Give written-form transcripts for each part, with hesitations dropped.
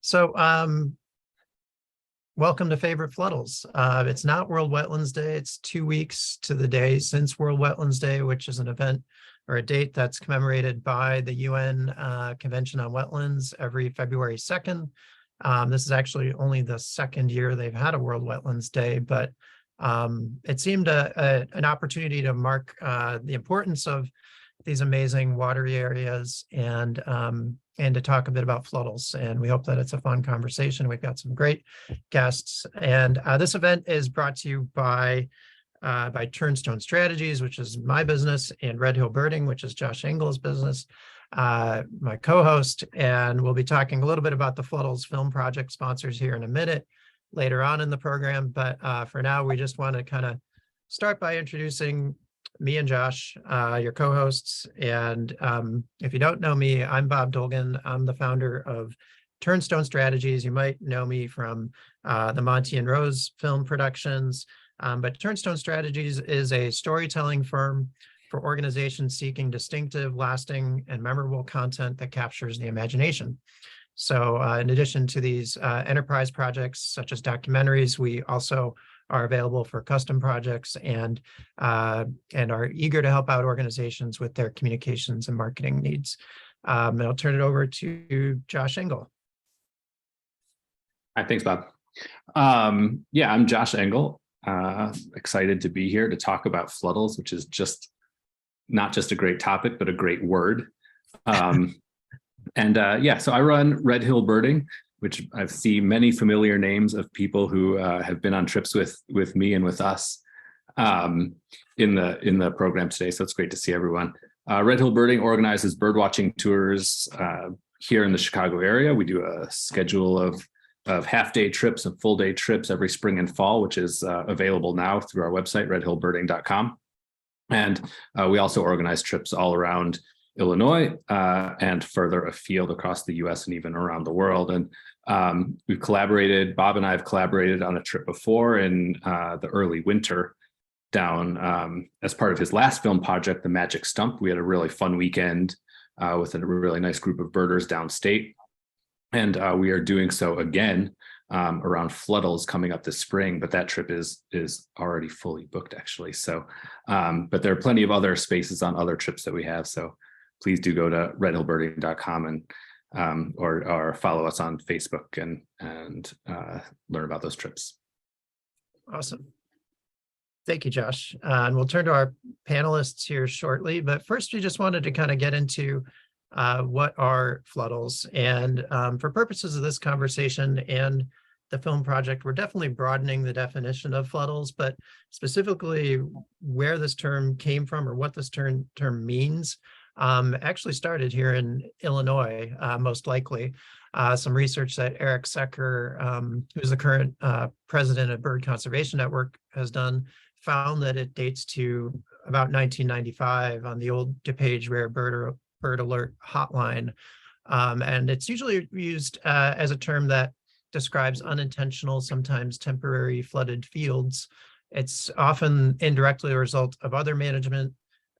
So welcome to Favorite Fluddles. It's not World Wetlands Day. It's 2 weeks to the day since World Wetlands Day, which is an event or a date that's commemorated by the UN Convention on Wetlands every February 2nd. This is actually only the second year they've had a World Wetlands Day, but it seemed an opportunity to mark the importance of these amazing watery areas and to talk a bit about fluddles. And we hope that it's a fun conversation. We've got some great guests, and this event is brought to you by Turnstone Strategies, which is my business, and Red Hill Birding, which is Josh Engel's business, my co-host. And we'll be talking a little bit about the Fluddles film project sponsors here in a minute later on in the program. But for now, we just want to kind of start by introducing me and Josh, your co-hosts. And if you don't know me, I'm Bob Dolgan. I'm the founder of Turnstone Strategies. You might know me from the Monty and Rose film productions, but Turnstone Strategies is a storytelling firm for organizations seeking distinctive, lasting, and memorable content that captures the imagination. So in addition to these enterprise projects, such as documentaries, we also are available for custom projects and are eager to help out organizations with their communications and marketing needs. And I'll turn it over to Josh Engel. Hi, thanks, Bob. Yeah, I'm Josh Engel. Excited to be here to talk about Fluddles, which is not just a great topic, but a great word. Yeah, so I run Red Hill Birding, which I've seen many familiar names of people who have been on trips with me and with us in the program today. So it's great to see everyone. Red Hill Birding organizes birdwatching tours here in the Chicago area. We do a schedule of half-day trips and full-day trips every spring and fall, which is available now through our website, redhillbirding.com. And we also organize trips all around Illinois and further afield across the US and even around the world. And Bob and I have collaborated on a trip before in the early winter down as part of his last film project, the Magic Stump. We had a really fun weekend with a really nice group of birders downstate. And we are doing so again around Fluddles coming up this spring, but that trip is already fully booked actually. So, but there are plenty of other spaces on other trips that we have. So please do go to redhillbirding.com and or follow us on Facebook and learn about those trips. Awesome. Thank you, Josh. And we'll turn to our panelists here shortly. But first, we just wanted to kind of get into what are Fluddles. And for purposes of this conversation and the film project, we're definitely broadening the definition of Fluddles, but specifically where this term came from or what this term means. Actually started here in Illinois, most likely. Some research that Eric Secker, who's the current president of Bird Conservation Network, has done, found that it dates to about 1995 on the old DuPage Rare Bird Alert hotline. And it's usually used as a term that describes unintentional, sometimes temporary flooded fields. It's often indirectly a result of other management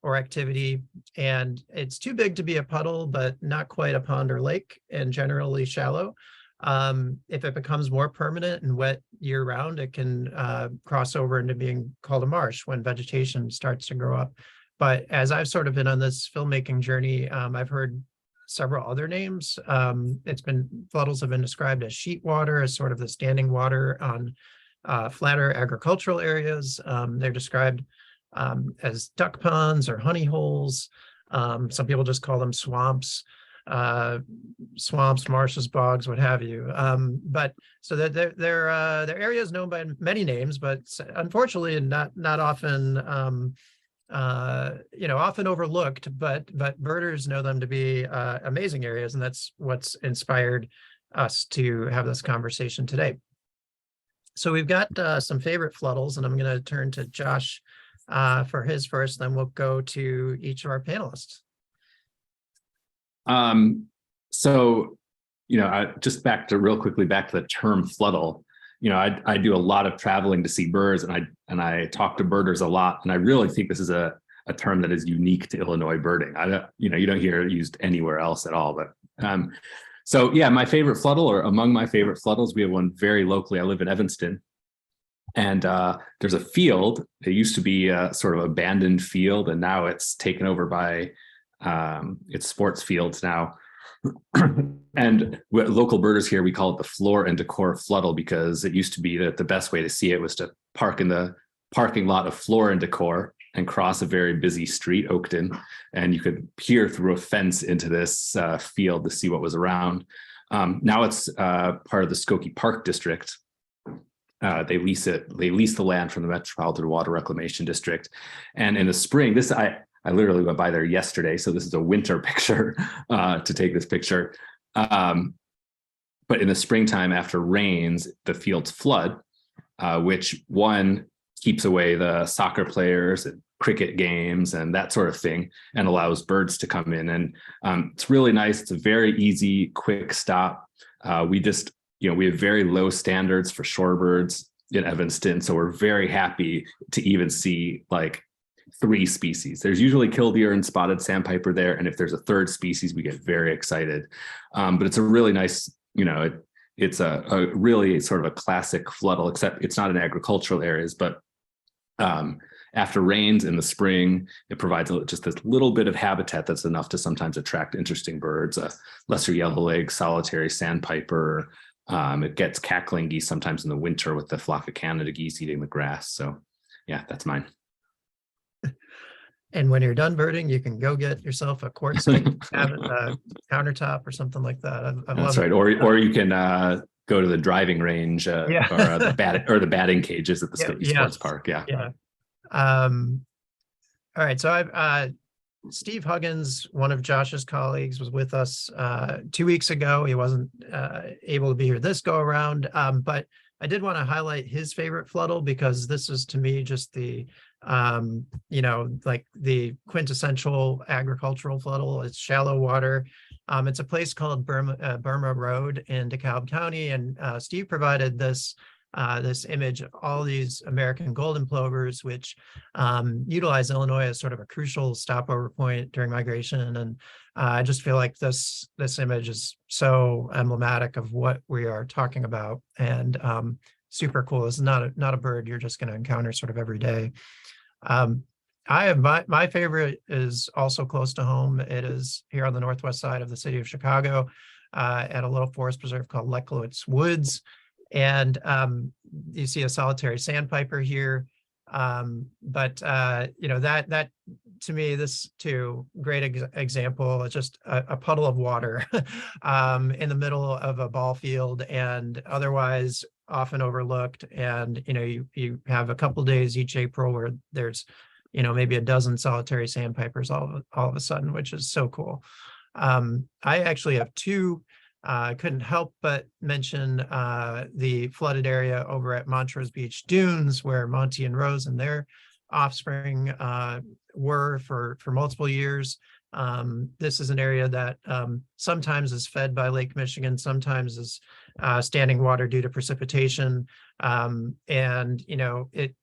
or activity, and it's too big to be a puddle, but not quite a pond or lake, and generally shallow. If it becomes more permanent and wet year-round, it can cross over into being called a marsh when vegetation starts to grow up. But as I've sort of been on this filmmaking journey, I've heard several other names. Fluddles have been described as sheet water, as sort of the standing water on flatter agricultural areas. They're described as duck ponds or honey holes. Some people just call them swamps, marshes, bogs, what have you. But so their area is known by many names, but unfortunately not often often overlooked. But birders know them to be amazing areas, and that's what's inspired us to have this conversation today. So we've got some favorite Fluddles, and I'm going to turn to Josh for his first, then we'll go to each of our panelists. So, just real quickly back to the term Fluddle. I do a lot of traveling to see birds, and I talk to birders a lot, and I really think this is a term that is unique to Illinois birding. You don't hear it used anywhere else at all. But So yeah, my favorite fluddle, or among my favorite fluddles, we have one very locally. I live in Evanston, and there's a field. It used to be a sort of abandoned field, and now it's taken over by it's sports fields now. And local birders here, we call it the floor and decor fluddle, because it used to be that the best way to see it was to park in the parking lot of Floor and Decor and cross a very busy street, Oakton, and you could peer through a fence into this field to see what was around. Now it's part of the Skokie Park District. They lease the land from the Metropolitan Water Reclamation District. And in the spring, I literally went by there yesterday, so this is a winter picture to take this picture. But in the springtime, after rains, the fields flood, which one keeps away the soccer players and cricket games and that sort of thing, and allows birds to come in. And it's really nice. It's a very easy, quick stop. We have very low standards for shorebirds in Evanston, so we're very happy to even see like 3 species. There's usually killdeer and spotted sandpiper there, and if there's a 3rd species, we get very excited. But it's a really nice, it's a really sort of a classic fluddle, except it's not in agricultural areas, but after rains in the spring, it provides just this little bit of habitat that's enough to sometimes attract interesting birds, lesser yellowleg, solitary sandpiper. It gets cackling geese sometimes in the winter with the flock of Canada geese eating the grass. So yeah, that's mine. And when you're done birding, you can go get yourself a quartzite countertop or something like that. That's right. Or you can go to the driving range or the batting cages at the Skokie Sports Park. Yeah. Yeah. All right. So Steve Huggins, one of Josh's colleagues, was with us 2 weeks ago. He wasn't able to be here this go around, but I did want to highlight his favorite fluddle, because this is, to me, just the like the quintessential agricultural fluddle. It's shallow water. It's a place called Burma Road in DeKalb County, and Steve provided this image of all these American golden plovers, which utilize Illinois as sort of a crucial stopover point during migration. And I just feel like this image is so emblematic of what we are talking about, and super cool. It's not a bird you're just going to encounter sort of every day. I have my favorite is also close to home. It is here on the northwest side of the city of Chicago, at a little forest preserve called Lechlowitz Woods. And you see a solitary sandpiper here. But that to me, this too, great example. It's just a puddle of water in the middle of a ball field, and otherwise often overlooked. And you have a couple days each April where there's maybe a dozen solitary sandpipers all of a sudden, which is so cool. I actually have 2. I couldn't help but mention the flooded area over at Montrose Beach Dunes, where Monty and Rose and their offspring were for multiple years. This is an area that sometimes is fed by Lake Michigan, sometimes is standing water due to precipitation, and it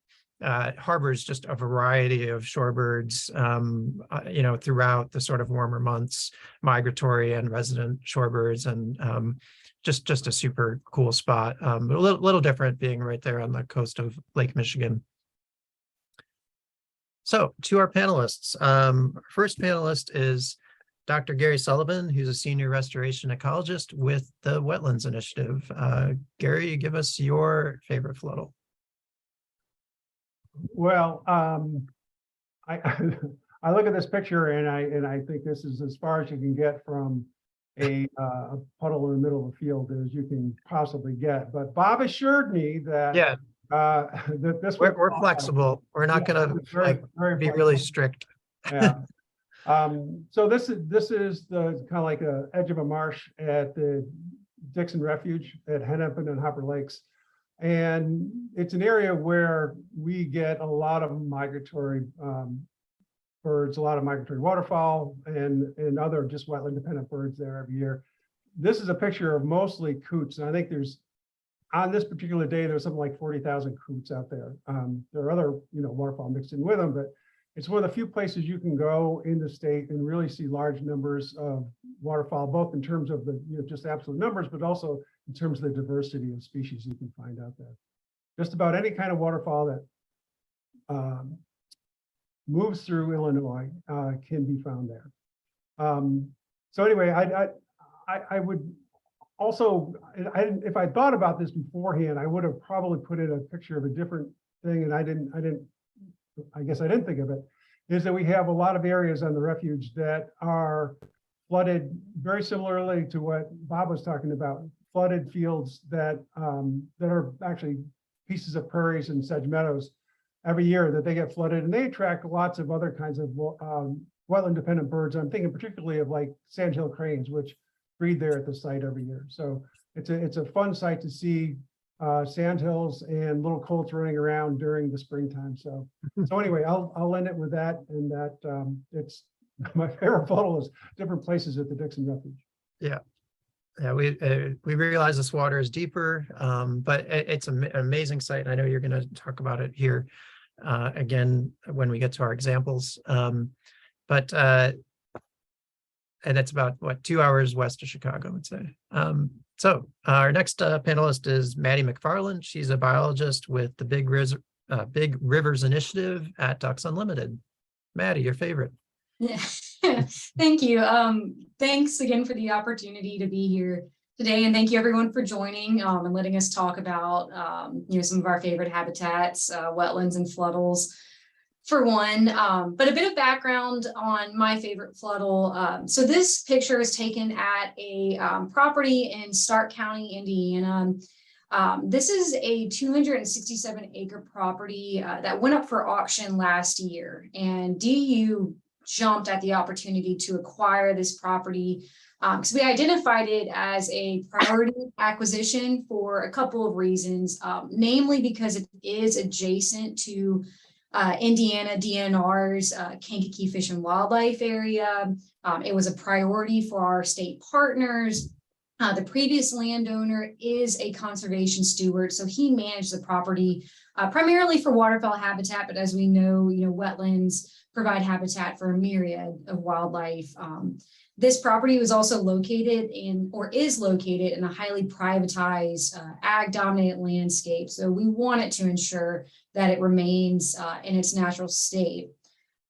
harbors just a variety of shorebirds, throughout the sort of warmer months, migratory and resident shorebirds, and just a super cool spot, but a little different being right there on the coast of Lake Michigan. So to our panelists, first panelist is Dr. Gary Sullivan, who's a senior restoration ecologist with the Wetlands Initiative. Gary, give us your favorite fluddle. Well, I look at this picture and I think this is as far as you can get from a puddle in the middle of the field as you can possibly get. But Bob assured me that that this we're flexible. We're not going to be really strict. Yeah. So this is the kind of like a edge of a marsh at the Dixon Refuge at Hennepin and Hopper Lakes. And it's an area where we get a lot of migratory birds, a lot of migratory waterfowl, and other just wetland dependent birds there every year. This is a picture of mostly coots, and I think on this particular day, there's something like 40,000 coots out there. There are other waterfowl mixed in with them, but It's one of the few places you can go in the state and really see large numbers of waterfowl, both in terms of the just absolute numbers, but also in terms of the diversity of species you can find out there. Just about any kind of waterfowl that moves through Illinois can be found there. So anyway, I would also, if I thought about this beforehand, I would have probably put in a picture of a different thing, and I guess I didn't think of it, is that we have a lot of areas on the refuge that are flooded very similarly to what Bob was talking about, flooded fields that are actually pieces of prairies and sedge meadows every year that they get flooded, and they attract lots of other kinds of wetland dependent birds. I'm thinking particularly of like sandhill cranes, which breed there at the site every year. So it's a fun sight to see sandhills and little colts running around during the springtime. So anyway, I'll end it with that, and that it's my favorite photo is different places at the Dixon Refuge. Yeah. Yeah, we realize this water is deeper, but it's an amazing site. And I know you're going to talk about it here again when we get to our examples. And it's about, what, 2 hours west of Chicago, I would say. So our next panelist is Maddie McFarland. She's a biologist with the Big Rivers Initiative at Ducks Unlimited. Maddie, your favorite. Yeah, thank you. Thanks again for the opportunity to be here today, and thank you everyone for joining and letting us talk about some of our favorite habitats, wetlands and fluddles for one. But a bit of background on my favorite fluddle. So this picture is taken at a property in Stark County, Indiana. This is a 267-acre property that went up for auction last year, and DU jumped at the opportunity to acquire this property because we identified it as a priority acquisition for a couple of reasons, namely because it is adjacent to Indiana DNR's Kankakee Fish and Wildlife area. It was a priority for our state partners. The previous landowner is a conservation steward, so he managed the property primarily for waterfowl habitat, but as we know, wetlands provide habitat for a myriad of wildlife. This property was also located is located in a highly privatized ag-dominated landscape. So we wanted to ensure that it remains in its natural state.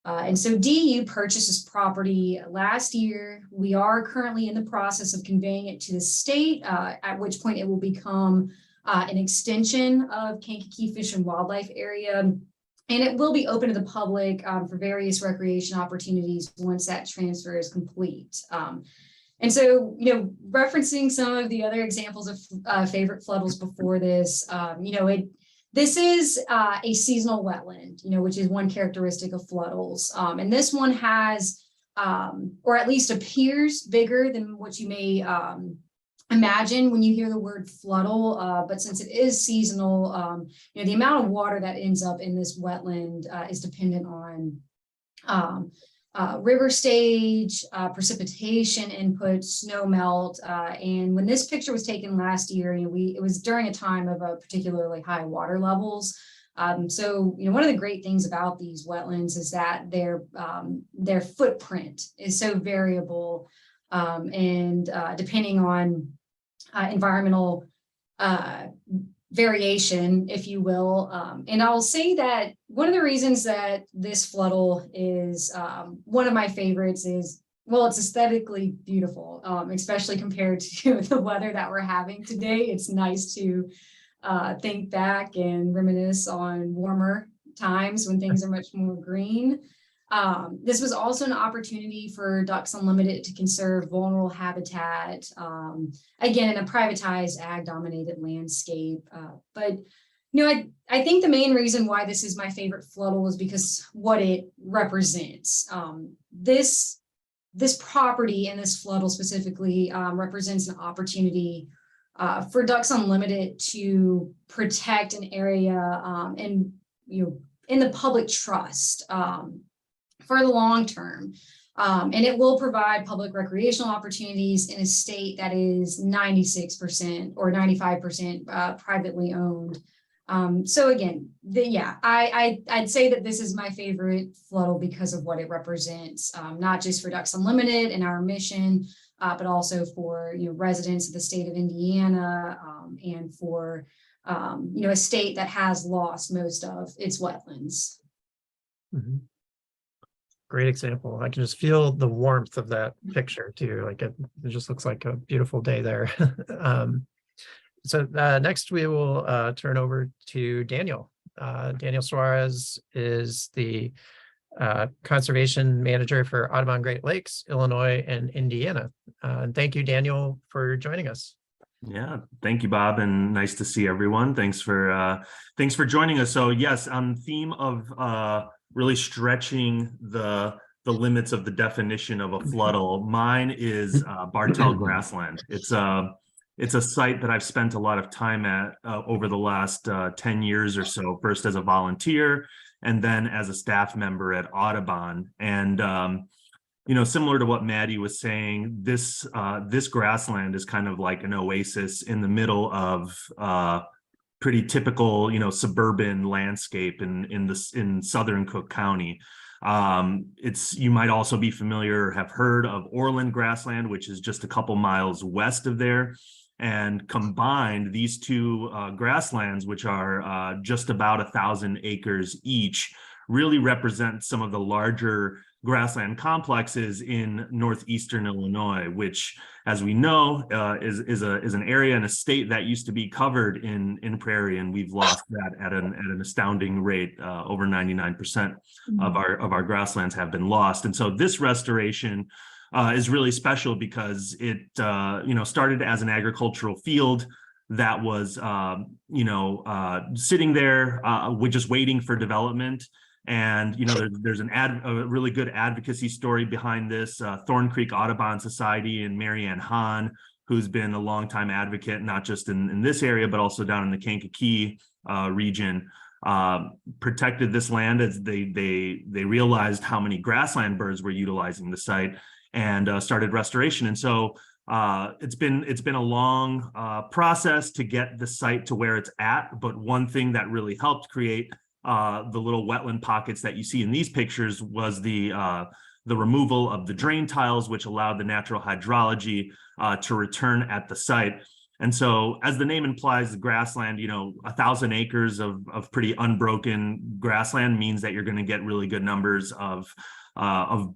And so DU purchased this property last year. We are currently in the process of conveying it to the state, at which point it will become an extension of Kankakee Fish and Wildlife Area. And it will be open to the public for various recreation opportunities once that transfer is complete. And so, referencing some of the other examples of favorite fluddles before this, this is a seasonal wetland, which is one characteristic of fluddles. And this one has, or at least appears bigger than what you may imagine when you hear the word fluddle, but since it is seasonal, the amount of water that ends up in this wetland is dependent on river stage, precipitation input, snow melt, and when this picture was taken last year, it was during a time of particularly high water levels. So one of the great things about these wetlands is that their footprint is so variable. And depending on environmental variation, if you will. And I'll say that one of the reasons that this fluddle is one of my favorites is, well, it's aesthetically beautiful, especially compared to the weather that we're having today. It's nice to think back and reminisce on warmer times when things are much more green. This was also an opportunity for Ducks Unlimited to conserve vulnerable habitat, again, in a privatized ag-dominated landscape. But I think the main reason why this is my favorite fluddle is because what it represents. This property and this fluddle specifically represents an opportunity for Ducks Unlimited to protect an area and in the public trust. For the long term. And it will provide public recreational opportunities in a state that is 96% or 95% privately owned. So again, I'd say that this is my favorite fluddle because of what it represents, not just for Ducks Unlimited and our mission, but also for residents of the state of Indiana, and for a state that has lost most of its wetlands. Mhm. Great example. I can just feel the warmth of that picture too. Like it just looks like a beautiful day there. So next we will turn over to Daniel. Daniel Suarez is the conservation manager for Audubon Great Lakes, Illinois, and Indiana. Thank you, Daniel, for joining us. Yeah, thank you, Bob, and nice to see everyone. Thanks for joining us. So yes, on theme of really stretching the limits of the definition of a fluddle, mine is Bartell grassland. It's a site that I've spent a lot of time at over the last 10 years or so, first as a volunteer and then as a staff member at Audubon. And similar to what Maddie was saying, this grassland is kind of like an oasis in the middle of pretty typical, suburban landscape in southern Cook County. You might also be familiar, have heard of Orland grassland, which is just a couple miles west of there. And combined, these two grasslands, which are just about 1,000 acres each, really represent some of the larger grassland complexes in northeastern Illinois, which, as we know, is an area and a state that used to be covered in prairie, and we've lost that at an astounding rate. Over 99% of our grasslands have been lost, and so this restoration is really special because it started as an agricultural field that was sitting there just waiting for development. And there's a really good advocacy story behind this. Thorn Creek Audubon Society and Marianne Hahn, who's been a longtime advocate, not just in this area, but also down in the Kankakee region, protected this land as they realized how many grassland birds were utilizing the site and started restoration. And so it's been a long process to get the site to where it's at. But one thing that really helped create the little wetland pockets that you see in these pictures was the removal of the drain tiles, which allowed the natural hydrology to return at the site. And so, as the name implies, the grassland, 1,000 acres of pretty unbroken grassland means that you're going to get really good numbers of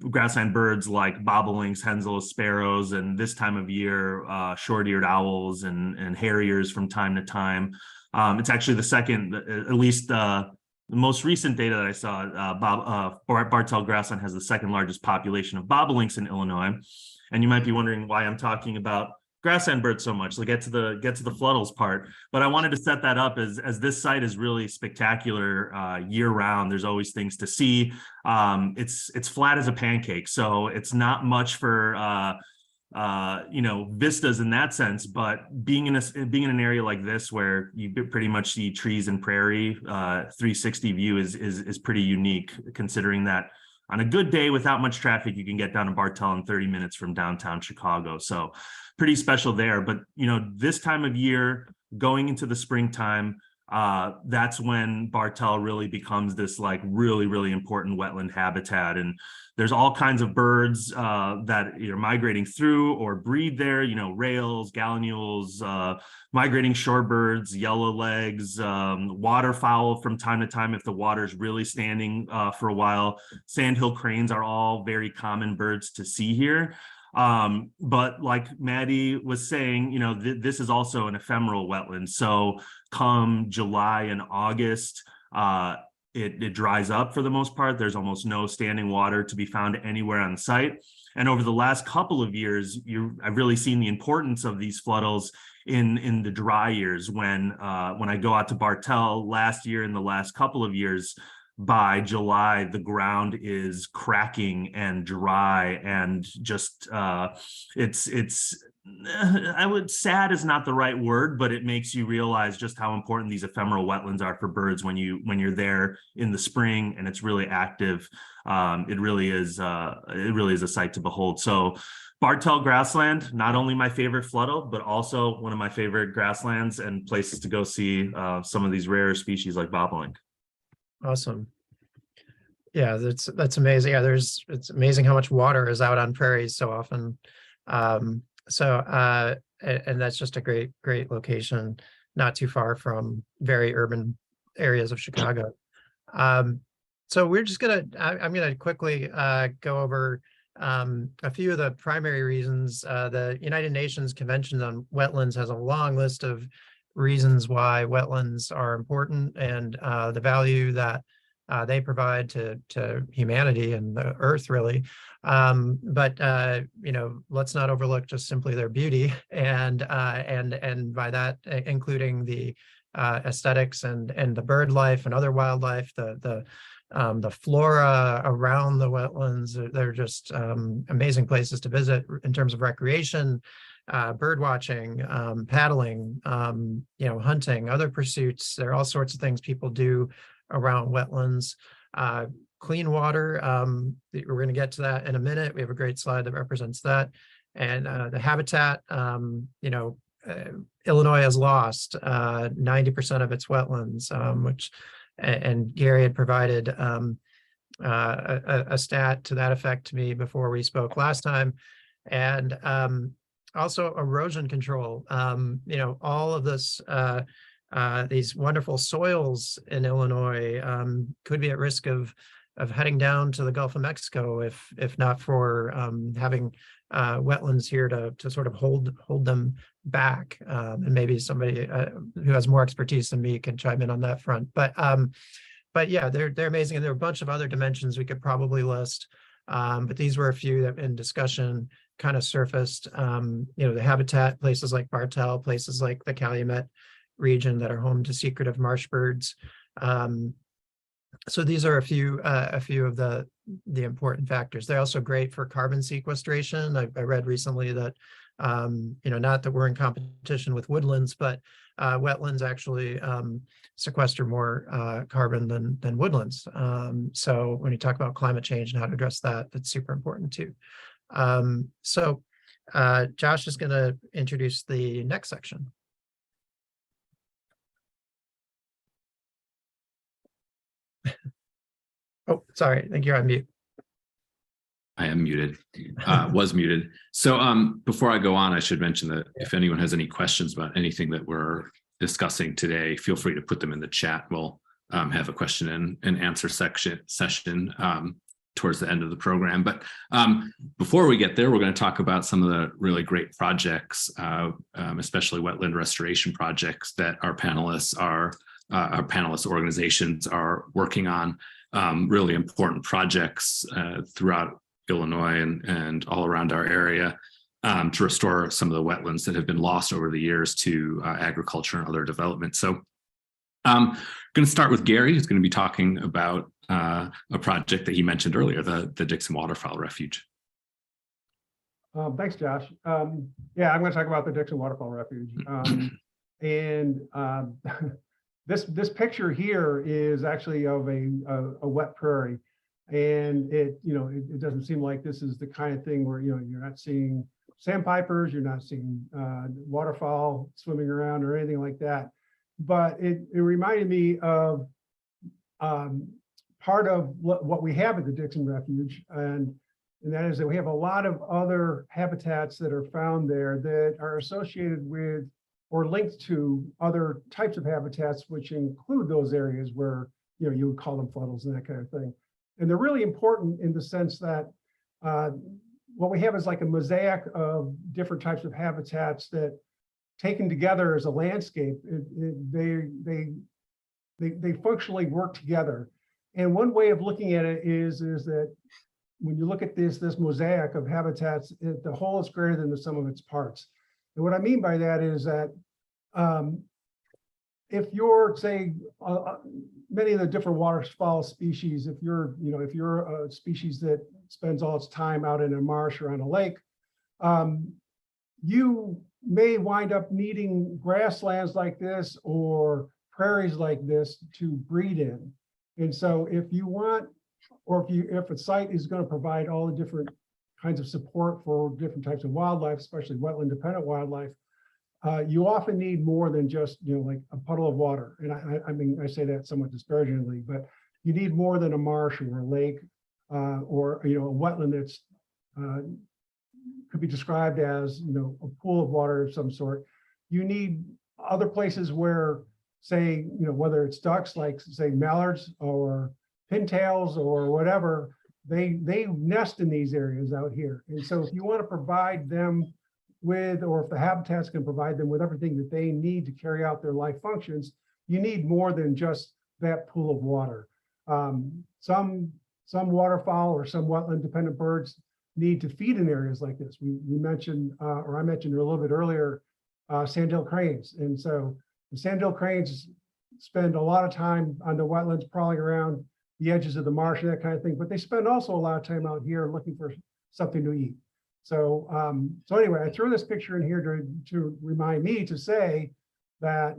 grassland birds like bobolinks, hensels, sparrows, and this time of year, short-eared owls and harriers from time to time. It's actually the second, at least the most recent data that I saw, Bartell grassland has the second largest population of bobolinks in Illinois. And you might be wondering why I'm talking about grassland birds so much. So get to the fluddles part, but I wanted to set that up as this site is really spectacular year round. There's always things to see. It's flat as a pancake, so it's not much for vistas in that sense. But being in an area like this where you pretty much see trees and prairie, 360 view is pretty unique, considering that on a good day without much traffic, you can get down to Bartell in 30 minutes from downtown Chicago. So pretty special there. But this time of year, going into the springtime, that's when Bartell really becomes this like really, really important wetland habitat. And there's all kinds of birds that are migrating through or breed there, rails, gallinules, migrating shorebirds, yellowlegs, waterfowl from time to time if the water's really standing for a while. Sandhill cranes are all very common birds to see here. But like Maddie was saying, this is also an ephemeral wetland. So come July and August, it dries up for the most part. There's almost no standing water to be found anywhere on site. And over the last couple of years, I've really seen the importance of these fluddles in the dry years. When I go out to Bartell last year and the last couple of years, by July, the ground is cracking and dry, and just it's sad is not the right word, but it makes you realize just how important these ephemeral wetlands are for birds when you're there in the spring and it's really active. It really is a sight to behold. So Bartell grassland, not only my favorite fluddle, but also one of my favorite grasslands and places to go see some of these rare species like bobolink. Awesome. Yeah, that's amazing. Yeah, it's amazing how much water is out on prairies so often. And that's just a great location, not too far from very urban areas of Chicago. So we're just I'm gonna quickly go over a few of the primary reasons. The United Nations Convention on Wetlands has a long list of reasons why wetlands are important and the value that they provide to humanity and the earth, really. But let's not overlook just simply their beauty, and by that including the aesthetics and the bird life and other wildlife, the flora around the wetlands. They're just amazing places to visit in terms of recreation, bird watching, paddling, hunting, other pursuits. There are all sorts of things people do around wetlands. Clean water, we're going to get to that in a minute. We have a great slide that represents that. And the habitat, Illinois has lost 90% of its wetlands, which, and Gary had provided a stat to that effect to me before we spoke last time. And also erosion control. All of this, these wonderful soils in Illinois could be at risk of heading down to the Gulf of Mexico if not for having wetlands here to sort of hold them back. And maybe somebody who has more expertise than me can chime in on that front. But yeah, they're amazing, and there are a bunch of other dimensions we could probably list. But these were a few that in discussion kind of surfaced. The habitat, places like Bartell, places like the Calumet region that are home to secretive marsh birds. So these are a few of the important factors. They're also great for carbon sequestration. I read recently that not that we're in competition with woodlands, but wetlands actually sequester more carbon than woodlands. So when you talk about climate change and how to address that, that's super important too. So Josh is going to introduce the next section. Oh, sorry. I think you're on mute. I am muted, was muted. So before I go on, I should mention that if anyone has any questions about anything that we're discussing today, feel free to put them in the chat. We'll have a question and answer session towards the end of the program. But before we get there, we're going to talk about some of the really great projects, especially wetland restoration projects that our panelist organizations are working on. Really important projects throughout Illinois and all around our area to restore some of the wetlands that have been lost over the years to agriculture and other development. So I'm going to start with Gary, who's going to be talking about a project that he mentioned earlier, the Dixon Waterfowl Refuge. Thanks, Josh. Yeah, I'm going to talk about the Dixon Waterfowl Refuge. This picture here is actually of a wet prairie, and it doesn't seem like this is the kind of thing where you're not seeing sandpipers, you're not seeing waterfowl swimming around or anything like that. But it reminded me of part of what we have at the Dixon Refuge, and that is that we have a lot of other habitats that are found there that are associated with or linked to other types of habitats, which include those areas where you would call them fluddles and that kind of thing. And they're really important in the sense that what we have is like a mosaic of different types of habitats that, taken together as a landscape, they functionally work together. And one way of looking at it is that when you look at this mosaic of habitats, the whole is greater than the sum of its parts. And what I mean by that is that if you're, say, many of the different waterfowl species, if you're a species that spends all its time out in a marsh or on a lake, you may wind up needing grasslands like this or prairies like this to breed in. And so if you want, or if a site is going to provide all the different kinds of support for different types of wildlife, especially wetland dependent wildlife, you often need more than just, like a puddle of water. And I mean, I say that somewhat disparagingly, but you need more than a marsh or a lake, or, a wetland that's could be described as, a pool of water of some sort. You need other places where, say, whether it's ducks, like say mallards or pintails or whatever, they nest in these areas out here. And so if you want to provide them with, or if the habitats can provide them with everything that they need to carry out their life functions, you need more than just that pool of water. Some waterfowl or some wetland dependent birds need to feed in areas like this. We mentioned, or I mentioned a little bit earlier, sandhill cranes. And so the sandhill cranes spend a lot of time on the wetlands, prowling around the edges of the marsh and that kind of thing, but they spend also a lot of time out here looking for something to eat. So, so anyway, I threw this picture in here to remind me to say that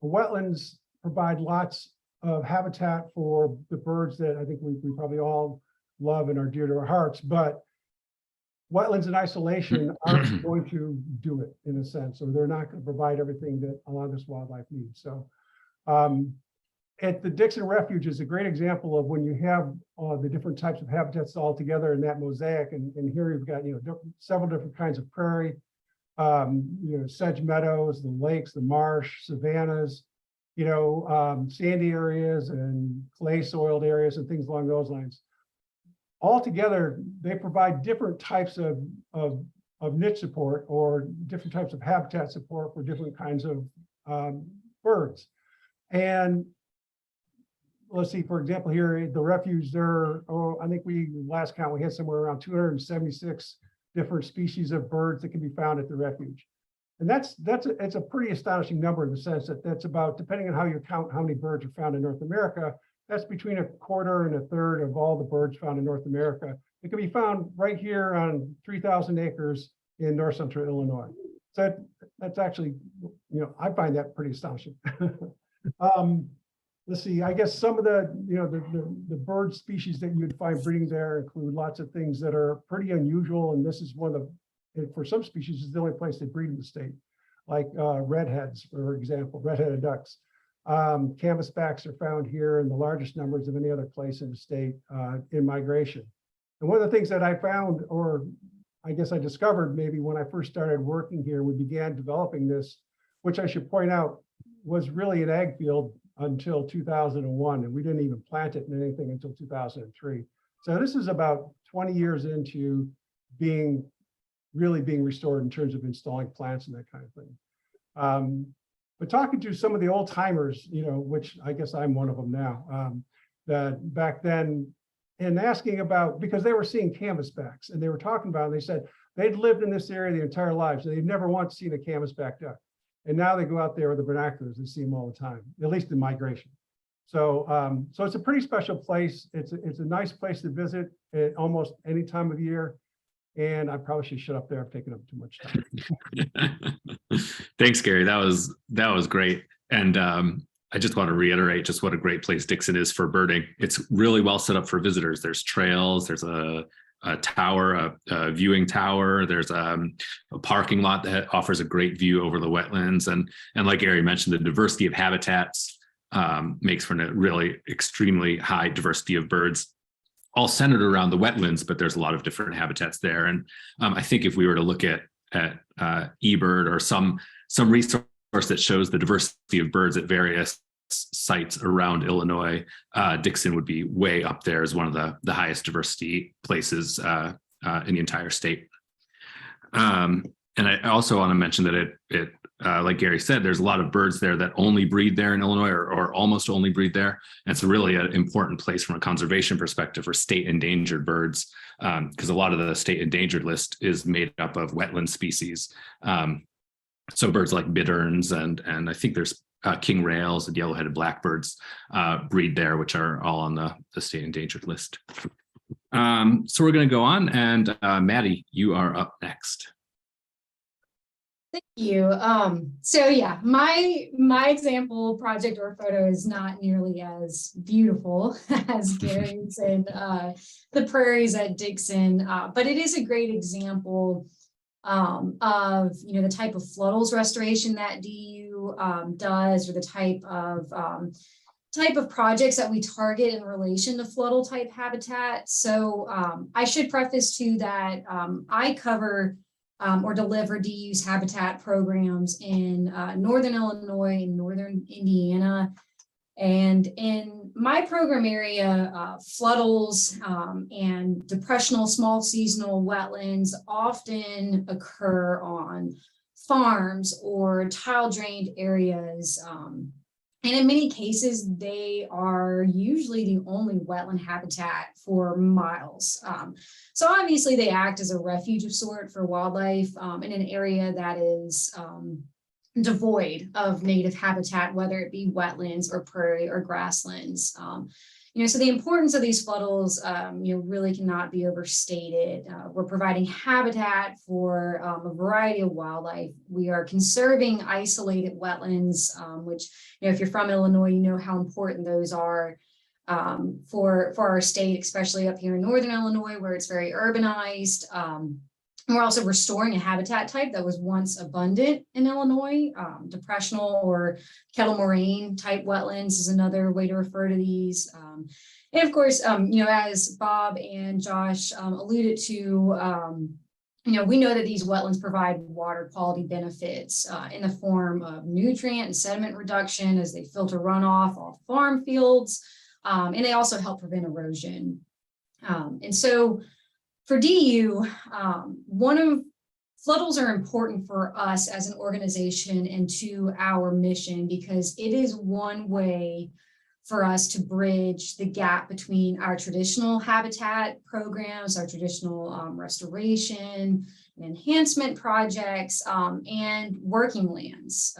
wetlands provide lots of habitat for the birds that I think we probably all love and are dear to our hearts, but wetlands in isolation aren't going to do it, in a sense, or they're not going to provide everything that a lot of this wildlife needs. So at the Dixon Refuge is a great example of when you have the different types of habitats all together in that mosaic. And here you've got, several different kinds of prairie, sedge meadows, the lakes, the marsh, savannas, sandy areas and clay soiled areas and things along those lines. Altogether, they provide different types of niche support or different types of habitat support for different kinds of birds. And let's see, for example, here, the refuge, I think last count, we had somewhere around 276 different species of birds that can be found at the refuge. And it's a pretty astonishing number in the sense that that's about, depending on how you count how many birds are found in North America, that's between a quarter and a third of all the birds found in North America. It can be found right here on 3,000 acres in north central Illinois. So that's actually, I find that pretty astonishing. Let's see, I guess some of the bird species that you'd find breeding there include lots of things that are pretty unusual. And this is one of the, for some species, is the only place they breed in the state, like redheads, for example, redheaded ducks. Canvasbacks are found here in the largest numbers of any other place in the state in migration. And one of the things that I found, or I guess I discovered maybe when I first started working here, we began developing this, which I should point out was really an ag field until 2001, and we didn't even plant it in anything until 2003. So this is about 20 years into really being restored in terms of installing plants and that kind of thing. But talking to some of the old timers, which I guess I'm one of them now, that back then, and asking about, because they were seeing canvasbacks and they were talking about, and they said they'd lived in this area their entire lives. They've never once seen a canvasback duck. And now they go out there with the binoculars and see them all the time, at least in migration. So, so it's a pretty special place. It's a nice place to visit at almost any time of year. And I probably should shut up there. I've taken up too much time. Thanks, Gary. That was great. And I just want to reiterate just what a great place Dixon is for birding. It's really well set up for visitors. There's trails, there's a tower, a viewing tower. There's a parking lot that offers a great view over the wetlands. And like Gary mentioned, the diversity of habitats makes for a really extremely high diversity of birds, all centered around the wetlands, but there's a lot of different habitats there. And I think if we were to look at eBird or some resource that shows the diversity of birds at various sites around Illinois, Dixon would be way up there as one of the highest diversity places in the entire state. And I also want to mention that it like Gary said, there's a lot of birds there that only breed there in Illinois or almost only breed there. And it's really an important place from a conservation perspective for state endangered birds, because a lot of the state endangered list is made up of wetland species. So birds like bitterns and I think there's king rails and yellow-headed blackbirds breed there, which are all on the state endangered list. So we're going to go on, and Maddie, you are up next. Thank you. So yeah, my example project or photo is not nearly as beautiful as Gary's and the prairies at Dixon, but it is a great example of the type of fluddles restoration that DU does, or the type of projects that we target in relation to fluddle type habitat. So I should preface too that I cover or deliver DU's habitat programs in Northern Illinois and Northern Indiana. And in my program area, fluddles and depressional small seasonal wetlands often occur on farms or tile drained areas. And in many cases, they are usually the only wetland habitat for miles. So obviously they act as a refuge of sort for wildlife in an area that is devoid of native habitat, whether it be wetlands or prairie or grasslands. So the importance of these fluddles, really cannot be overstated. We're providing habitat for a variety of wildlife. We are conserving isolated wetlands, which, if you're from Illinois, you know how important those are for our state, especially up here in Northern Illinois, where it's very urbanized. We're also restoring a habitat type that was once abundant in Illinois. Depressional or kettle moraine type wetlands is another way to refer to these. And of course, as Bob and Josh alluded to, we know that these wetlands provide water quality benefits in the form of nutrient and sediment reduction as they filter runoff off farm fields, and they also help prevent erosion. And so for DU, fluddles are important for us as an organization and to our mission, because it is one way for us to bridge the gap between our traditional habitat programs, our traditional restoration and enhancement projects, and working lands.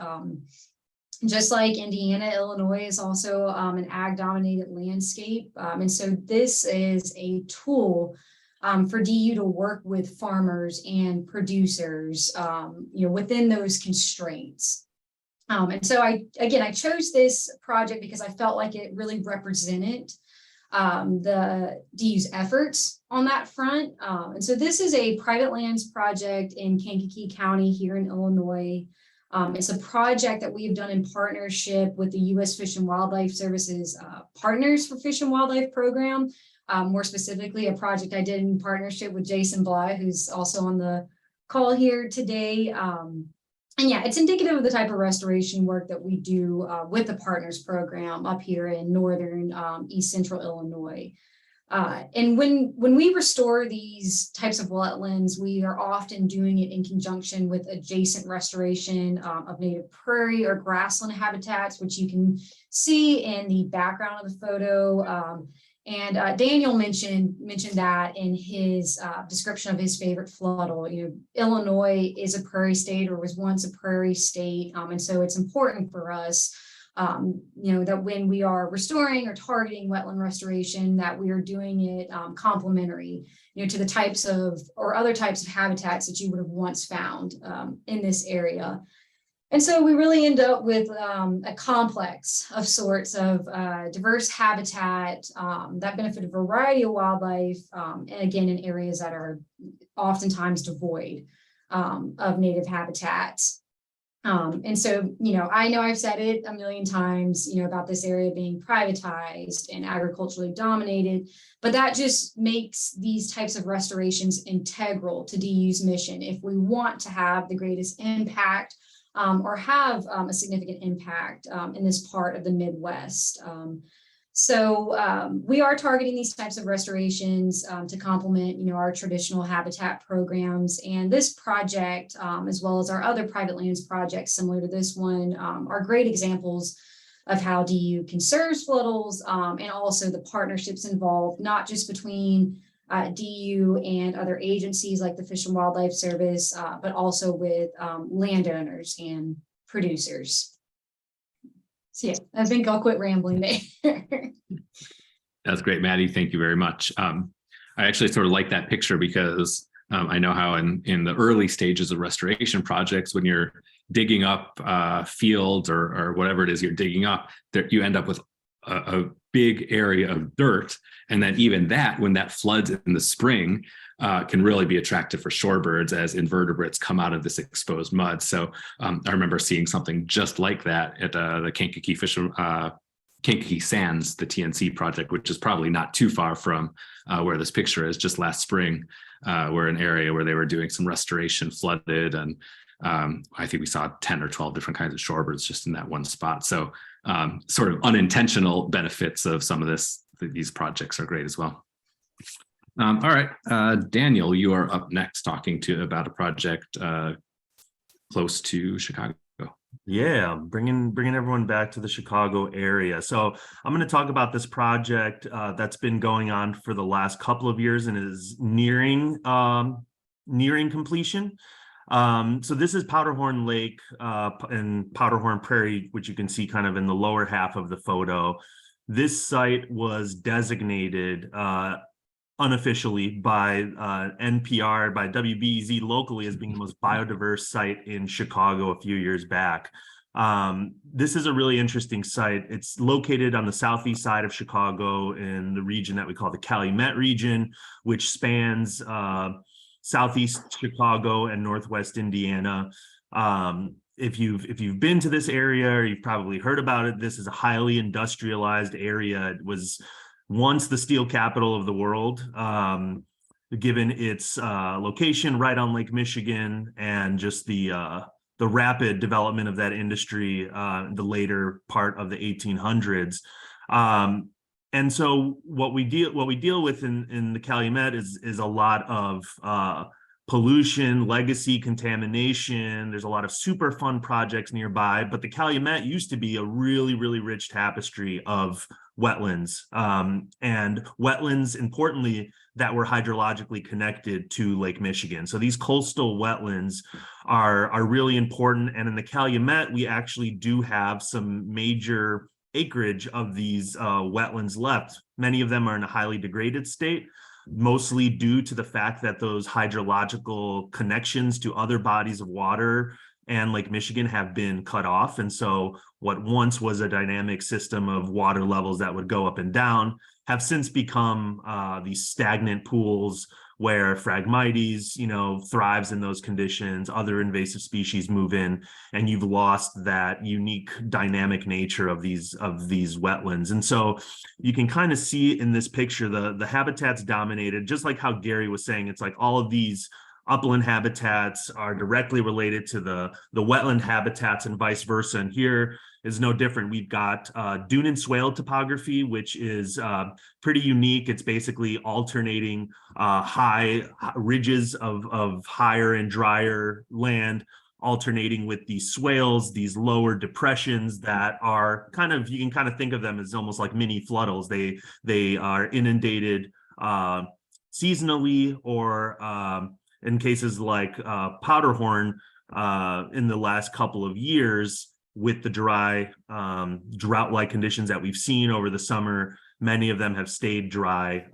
Just like Indiana, Illinois is also an ag-dominated landscape. And so this is a tool for DU to work with farmers and producers, within those constraints. And so I chose this project because I felt like it really represented the DU's efforts on that front. And so this is a private lands project in Kankakee County here in Illinois. It's a project that we have done in partnership with the U.S. Fish and Wildlife Services Partners for Fish and Wildlife Program. More specifically, a project I did in partnership with Jason Bly, who's also on the call here today. And yeah, it's indicative of the type of restoration work that we do with the Partners Program up here in northern East Central Illinois. And when we restore these types of wetlands, we are often doing it in conjunction with adjacent restoration of native prairie or grassland habitats, which you can see in the background of the photo. And Daniel mentioned that in his description of his favorite fluddle. Illinois is a prairie state, or was once a prairie state, and so it's important for us, that when we are restoring or targeting wetland restoration, that we are doing it complementary, to the types of or other types of habitats that you would have once found in this area. And so we really end up with a complex of sorts of diverse habitat that benefit a variety of wildlife, and again, in areas that are oftentimes devoid of native habitats. And so, I know I've said it a million times, about this area being privatized and agriculturally dominated, but that just makes these types of restorations integral to DU's mission. If we want to have the greatest impact or have a significant impact in this part of the Midwest. So we are targeting these types of restorations to complement, our traditional habitat programs. And this project, as well as our other private lands projects similar to this one, are great examples of how DU conserves fluddles, and also the partnerships involved, not just between DU and other agencies like the Fish and Wildlife Service, but also with landowners and producers. So yeah, I think I'll quit rambling there. That's great, Maddie. Thank you very much. I actually sort of like that picture because I know how in the early stages of restoration projects, when you're digging up fields or whatever it is you're digging up, that you end up with a big area of dirt. And then even that, when that floods in the spring, can really be attractive for shorebirds as invertebrates come out of this exposed mud. So I remember seeing something just like that at the Kankakee Sands, the TNC project, which is probably not too far from where this picture is, just last spring, where an area where they were doing some restoration flooded. And I think we saw 10 or 12 different kinds of shorebirds just in that one spot. So sort of unintentional benefits of some of these projects are great as well. All right, Daniel, you are up next talking about a project close to Chicago. Yeah, bringing everyone back to the Chicago area. So I'm going to talk about this project that's been going on for the last couple of years and is nearing completion. So this is Powderhorn Lake and Powderhorn Prairie, which you can see kind of in the lower half of the photo. This site was designated unofficially by NPR, by WBEZ locally, as being the most biodiverse site in Chicago a few years back. This is a really interesting site. It's located on the southeast side of Chicago in the region that we call the Calumet region, which spans southeast Chicago and northwest Indiana. If you've been to this area, or you've probably heard about it, this is a highly industrialized area. It was once the steel capital of the world, given its location right on Lake Michigan and just the rapid development of that industry the later part of the 1800s. And so what we deal with in the Calumet is a lot of pollution, legacy contamination. There's a lot of super fun projects nearby, but the Calumet used to be a really, really rich tapestry of wetlands, and wetlands, importantly, that were hydrologically connected to Lake Michigan. So these coastal wetlands are really important. And in the Calumet, we actually do have some major acreage of these wetlands left. Many of them are in a highly degraded state, mostly due to the fact that those hydrological connections to other bodies of water and Lake Michigan have been cut off. And so what once was a dynamic system of water levels that would go up and down have since become these stagnant pools where Phragmites, thrives in those conditions. Other invasive species move in, and you've lost that unique dynamic nature of these wetlands. And so you can kind of see in this picture the habitat's dominated, just like how Gary was saying. It's like all of these upland habitats are directly related to the wetland habitats and vice versa. And here is no different. We've got dune and swale topography, which is pretty unique. It's basically alternating high ridges of higher and drier land, alternating with these swales, these lower depressions that are you can kind of think of them as almost like mini fluddles. They are inundated seasonally, or in cases like Powderhorn in the last couple of years, with the dry drought-like conditions that we've seen over the summer, many of them have stayed dry,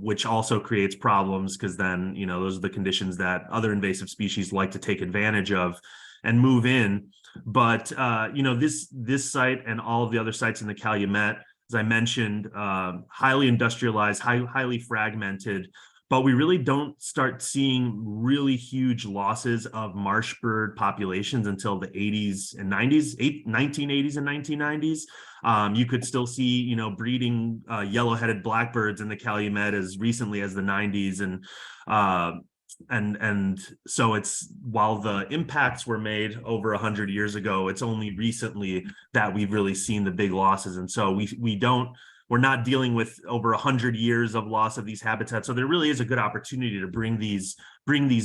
which also creates problems, because then, those are the conditions that other invasive species like to take advantage of and move in. But, this site and all of the other sites in the Calumet, as I mentioned, highly industrialized, highly fragmented. But we really don't start seeing really huge losses of marsh bird populations until the 80s and 90s, 1980s and 1990s. You could still see, breeding yellow-headed blackbirds in the Calumet as recently as the 90s. And so it's, while the impacts were made over 100 years ago, it's only recently that we've really seen the big losses. And so we're not dealing with over 100 years of loss of these habitats. So there really is a good opportunity to bring these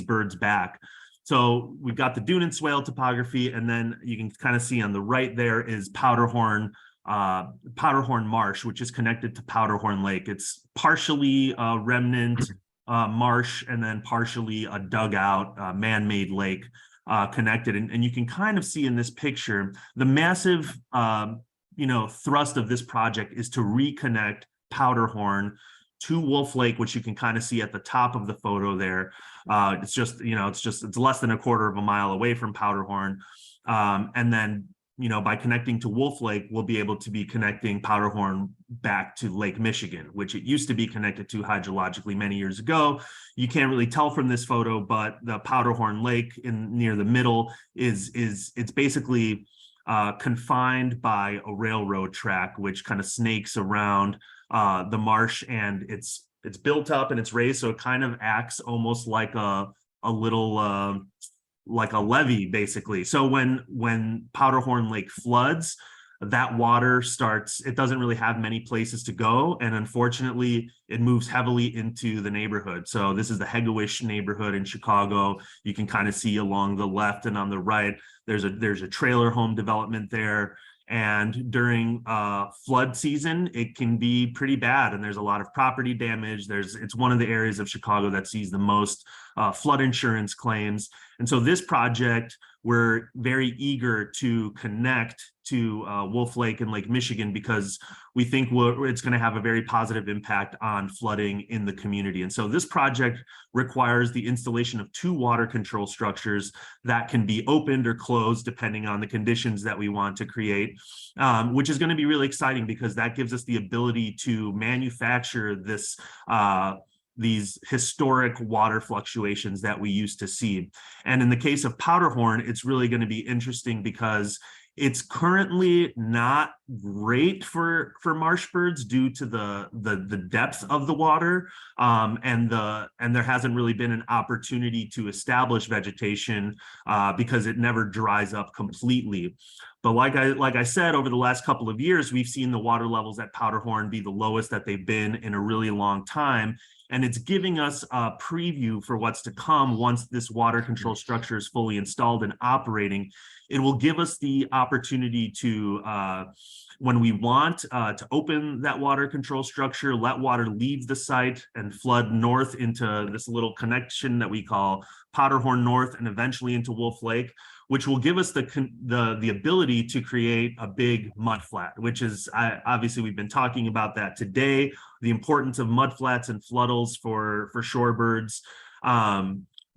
birds back. So we've got the dune and swale topography, and then you can kind of see on the right there is Powderhorn Marsh, which is connected to Powderhorn Lake. It's partially a remnant marsh and then partially a dugout man-made lake connected. And you can kind of see in this picture the massive thrust of this project is to reconnect Powderhorn to Wolf Lake, which you can kind of see at the top of the photo there. It's just, it's less than a quarter of a mile away from Powderhorn. And then, by connecting to Wolf Lake, we'll be able to be connecting Powderhorn back to Lake Michigan, which it used to be connected to hydrologically many years ago. You can't really tell from this photo, but the Powderhorn Lake near the middle it's basically confined by a railroad track, which kind of snakes around the marsh, and it's built up and it's raised, so it kind of acts almost like a little like a levee, basically. So when Powderhorn Lake floods, that water it doesn't really have many places to go, and unfortunately it moves heavily into the neighborhood. So this is the Hegewisch neighborhood in Chicago. You can kind of see along the left and on the right there's a trailer home development there. And during flood season, it can be pretty bad, and there's a lot of property damage. It's one of the areas of Chicago that sees the most flood insurance claims. And so this project, we're very eager to connect to Wolf Lake and Lake Michigan, because we think it's going to have a very positive impact on flooding in the community. And so this project requires the installation of 2 water control structures that can be opened or closed depending on the conditions that we want to create, which is going to be really exciting, because that gives us the ability to manufacture these historic water fluctuations that we used to see. And in the case of Powderhorn, it's really going to be interesting because it's currently not great for marsh birds due to the depth of the water, and there hasn't really been an opportunity to establish vegetation because it never dries up completely. But like I said, over the last couple of years, we've seen the water levels at Powderhorn be the lowest that they've been in a really long time. And it's giving us a preview for what's to come once this water control structure is fully installed and operating. It will give us the opportunity to, when we want to open that water control structure, let water leave the site and flood north into this little connection that we call Powderhorn North, and eventually into Wolf Lake, which will give us the ability to create a big mudflat, which is obviously we've been talking about that today, the importance of mudflats and fluddles for shorebirds.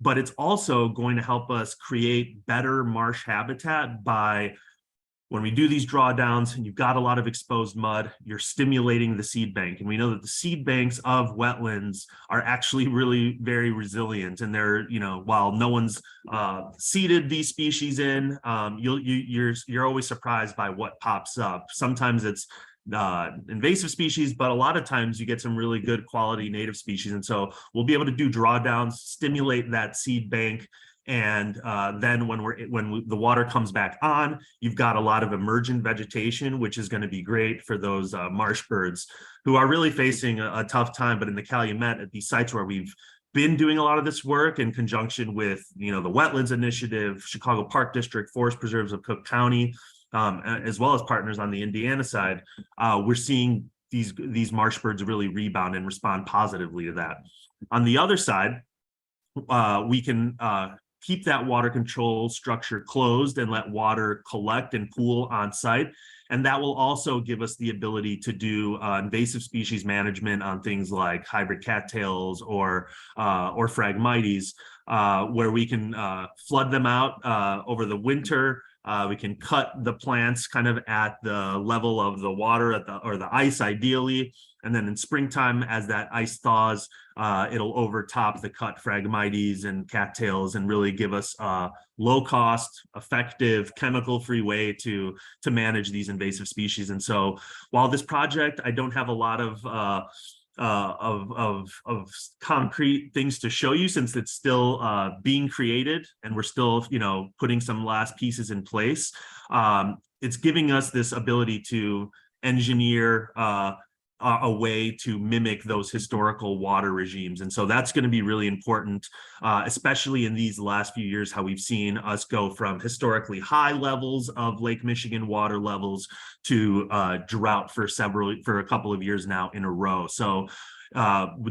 But it's also going to help us create better marsh habitat by, when we do these drawdowns and you've got a lot of exposed mud, you're stimulating the seed bank. And we know that the seed banks of wetlands are actually really very resilient. And they're, while no one's seeded these species in, you're always surprised by what pops up. Sometimes it's invasive species, but a lot of times you get some really good quality native species. And so we'll be able to do drawdowns, stimulate that seed bank. And then when the water comes back on, you've got a lot of emergent vegetation, which is going to be great for those marsh birds who are really facing a tough time. But in the Calumet, at these sites where we've been doing a lot of this work in conjunction with, the Wetlands Initiative, Chicago Park District, Forest Preserves of Cook County, as well as partners on the Indiana side, we're seeing these marsh birds really rebound and respond positively to that. On the other side, we can keep that water control structure closed and let water collect and pool on site. And that will also give us the ability to do invasive species management on things like hybrid cattails or Phragmites, where we can flood them out over the winter. We can cut the plants kind of at the level of the water or the ice ideally. And then in springtime, as that ice thaws, it'll overtop the cut Phragmites and cattails and really give us a low cost, effective, chemical-free way to manage these invasive species. And so while this project, I don't have a lot of concrete things to show you, since it's still being created and we're still, putting some last pieces in place. It's giving us this ability to engineer a way to mimic those historical water regimes. And so that's going to be really important, especially in these last few years, how we've seen us go from historically high levels of Lake Michigan water levels to drought for a couple of years now in a row. So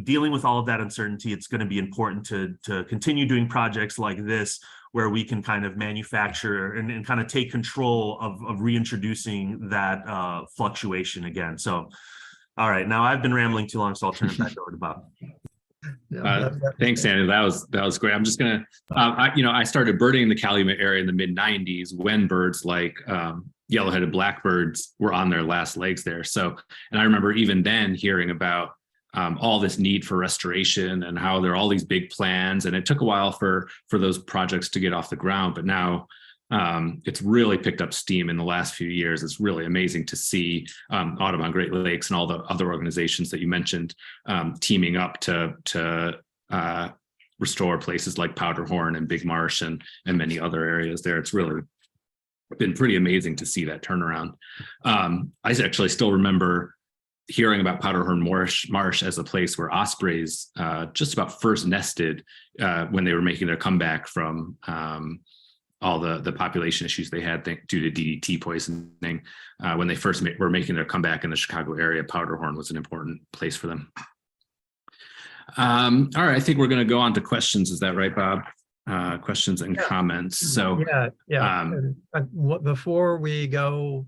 dealing with all of that uncertainty, it's going to be important to continue doing projects like this, where we can kind of manufacture and kind of take control of reintroducing that fluctuation again. So All right, now I've been rambling too long, so I'll turn it back over to Bob. Thanks, Andy. That was great. I'm just gonna, I started birding in the Calumet area in the mid '90s when birds like yellow-headed blackbirds were on their last legs there. So, and I remember even then hearing about all this need for restoration and how there are all these big plans, and it took a while for those projects to get off the ground. But now it's really picked up steam in the last few years. It's really amazing to see Audubon Great Lakes and all the other organizations that you mentioned teaming up to restore places like Powderhorn and Big Marsh and many other areas there. It's really been pretty amazing to see that turnaround. I actually still remember hearing about Powderhorn Marsh as a place where ospreys just about first nested when they were making their comeback from all the population issues they had due to DDT poisoning. When they first were making their comeback in the Chicago area, Powderhorn was an important place for them. All right, I think we're going to go on to questions. Is that right, Bob? Questions and comments. So yeah. Before we go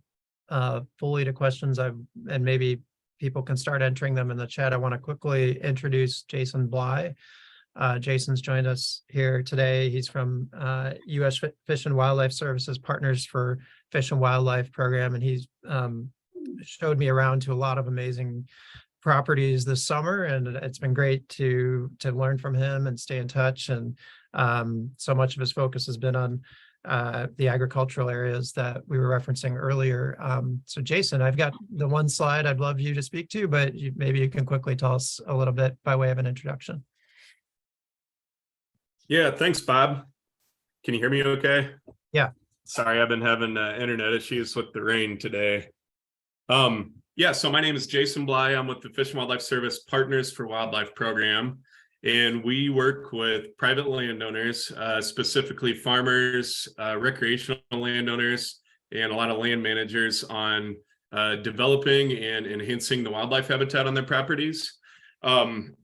fully to questions, and maybe people can start entering them in the chat, I want to quickly introduce Jason Bly. Jason's joined us here today. He's from U.S. Fish and Wildlife Services Partners for Fish and Wildlife Program, and he's showed me around to a lot of amazing properties this summer, and it's been great to learn from him and stay in touch. And so much of his focus has been on the agricultural areas that we were referencing earlier. So Jason, I've got the one slide I'd love you to speak to, but maybe you can quickly tell us a little bit by way of an introduction. Yeah, thanks, Bob. Can you hear me okay? Yeah. Sorry, I've been having internet issues with the rain today. Yeah, so my name is Jason Bly. I'm with the Fish and Wildlife Service Partners for Wildlife Program, and we work with private landowners, specifically farmers, recreational landowners, and a lot of land managers on developing and enhancing the wildlife habitat on their properties. And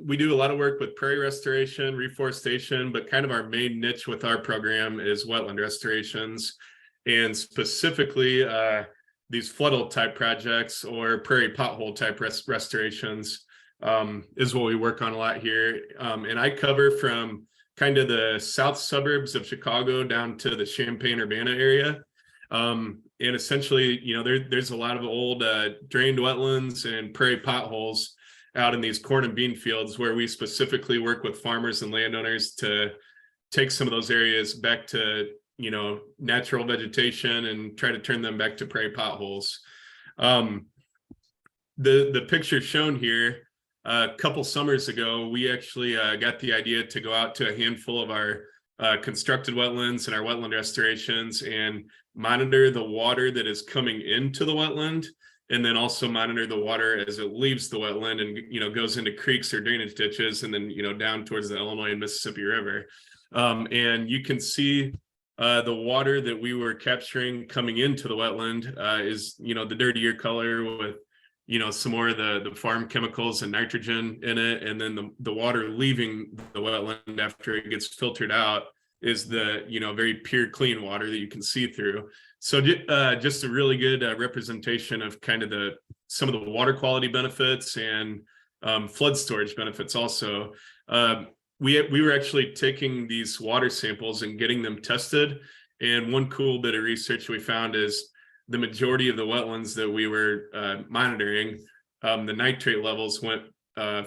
we do a lot of work with prairie restoration, reforestation, but kind of our main niche with our program is wetland restorations, and specifically these fluddle type projects or prairie pothole type restorations is what we work on a lot here. And I cover from kind of the south suburbs of Chicago down to the Champaign-Urbana area. And essentially, there's a lot of old drained wetlands and prairie potholes out in these corn and bean fields where we specifically work with farmers and landowners to take some of those areas back to, natural vegetation and try to turn them back to prairie potholes. The picture shown here, a couple summers ago, we actually got the idea to go out to a handful of our constructed wetlands and our wetland restorations and monitor the water that is coming into the wetland, and then also monitor the water as it leaves the wetland and goes into creeks or drainage ditches, and then down towards the Illinois and Mississippi River. And you can see the water that we were capturing coming into the wetland is the dirtier color with some more of the farm chemicals and nitrogen in it, and then the water leaving the wetland after it gets filtered out is the very pure clean water that you can see through. So just a really good representation of kind of some of the water quality benefits and flood storage benefits also. We were actually taking these water samples and getting them tested, and one cool bit of research we found is the majority of the wetlands that we were monitoring, the nitrate levels went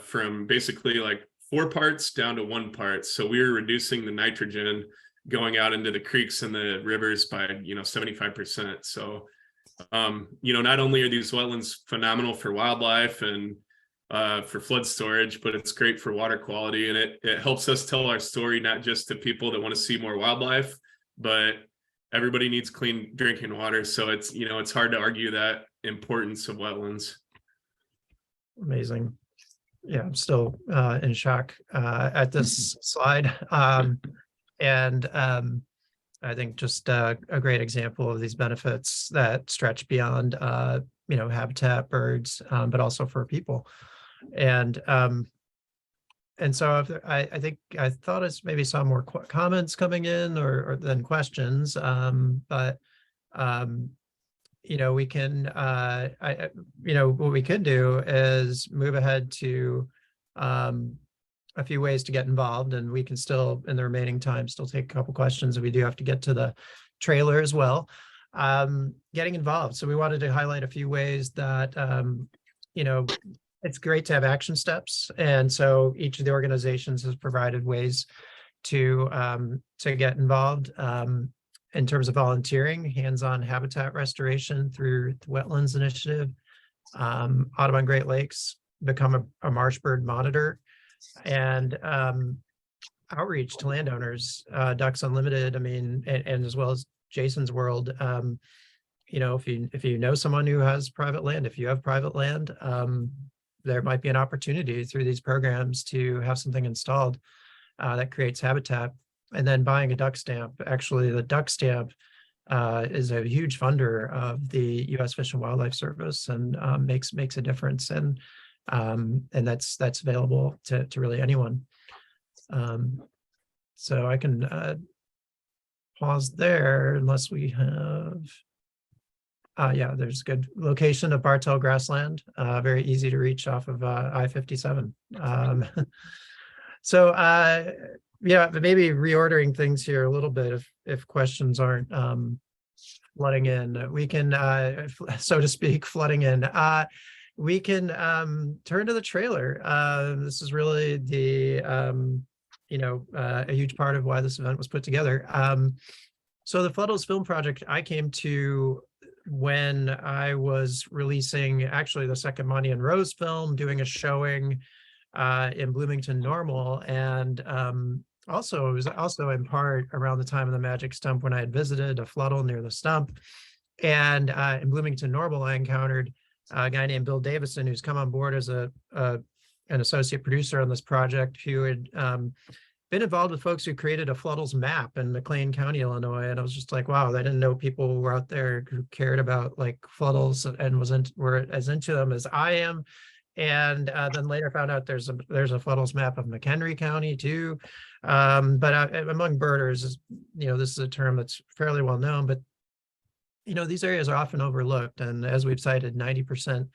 from basically like 4 parts down to 1 part. So we were reducing the nitrogen going out into the creeks and the rivers by 75%. So not only are these wetlands phenomenal for wildlife and for flood storage, but it's great for water quality, and it helps us tell our story not just to people that want to see more wildlife, but everybody needs clean drinking water. So it's it's hard to argue that importance of wetlands. Amazing. Yeah, I'm still in shock at this slide. And I think just a great example of these benefits that stretch beyond habitat, birds, but also for people. And so I think I thought it's maybe some more comments coming in or than questions, but we can, what we could do is move ahead to a few ways to get involved, and we can still, in the remaining time, still take a couple questions. We do have to get to the trailer as well. Getting involved. So we wanted to highlight a few ways that, it's great to have action steps. And so each of the organizations has provided ways to get involved. In terms of volunteering, hands-on habitat restoration through the Wetlands Initiative, Audubon Great Lakes, become a marsh bird monitor, and outreach to landowners, Ducks Unlimited, and as well as Jason's World. If you know someone who has private land, if you have private land, there might be an opportunity through these programs to have something installed that creates habitat. And then buying a duck stamp. Actually, the duck stamp is a huge funder of the U.S. Fish and Wildlife Service, and makes a difference. And that's available to really anyone. So I can pause there unless we have. Yeah, there's a good location of Bartell Grassland. Very easy to reach off of I-57. Maybe reordering things here a little bit if questions aren't flooding in. We can, so to speak, flooding in. We can turn to the trailer. This is really a huge part of why this event was put together. So the Fluddles film project I came to when I was releasing actually the second Monty and Rose film, doing a showing in Bloomington Normal, and it was also in part around the time of the Magic Stump when I had visited a fluddle near the stump. And in Bloomington Normal, I encountered a guy named Bill Davison, who's come on board as an associate producer on this project, who had been involved with folks who created a Fluddles map in McLean County, Illinois. And I was just like, wow, I didn't know people were out there who cared about like Fluddles and were as into them as I am. And then later found out there's a Fluddles map of McHenry County too. But among birders, this is a term that's fairly well known, but these areas are often overlooked. And as we've cited, 90%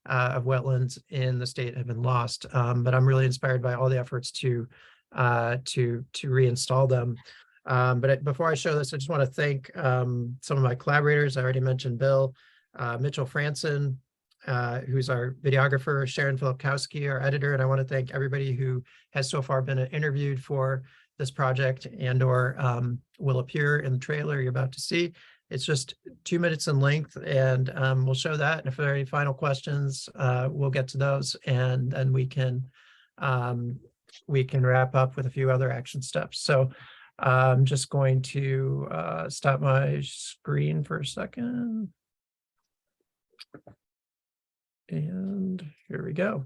of wetlands in the state have been lost. But I'm really inspired by all the efforts to reinstall them. But before I show this, I just want to thank some of my collaborators. I already mentioned Bill, Mitchell Franson, who's our videographer, Sharon Filipkowski, our editor, and I want to thank everybody who has so far been interviewed for this project and or will appear in the trailer you're about to see. It's just 2 minutes in length, and we'll show that. And if there are any final questions, we'll get to those, and then we can wrap up with a few other action steps. So I'm just going to stop my screen for a second. And here we go.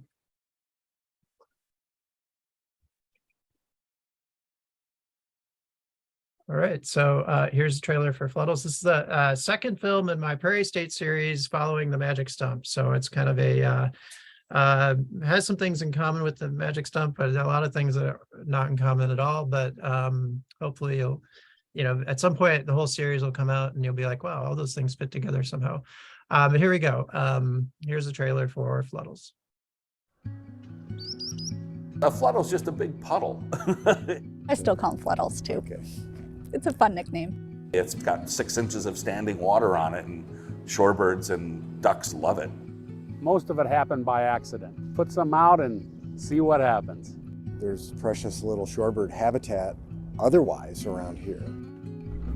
All right, so here's the trailer for Fluddles. This is the second film in my Prairie State series following the Magic Stump. So it's kind of has some things in common with the Magic Stump, but a lot of things that are not in common at all. But hopefully you'll, at some point the whole series will come out and you'll be like, wow, all those things fit together somehow. But here we go. Here's the trailer for Fluddles. A fluddle's just a big puddle. I still call them Fluddles too. Okay. It's a fun nickname. It's got 6 inches of standing water on it, and shorebirds and ducks love it. Most of it happened by accident. Put some out and see what happens. There's precious little shorebird habitat otherwise around here.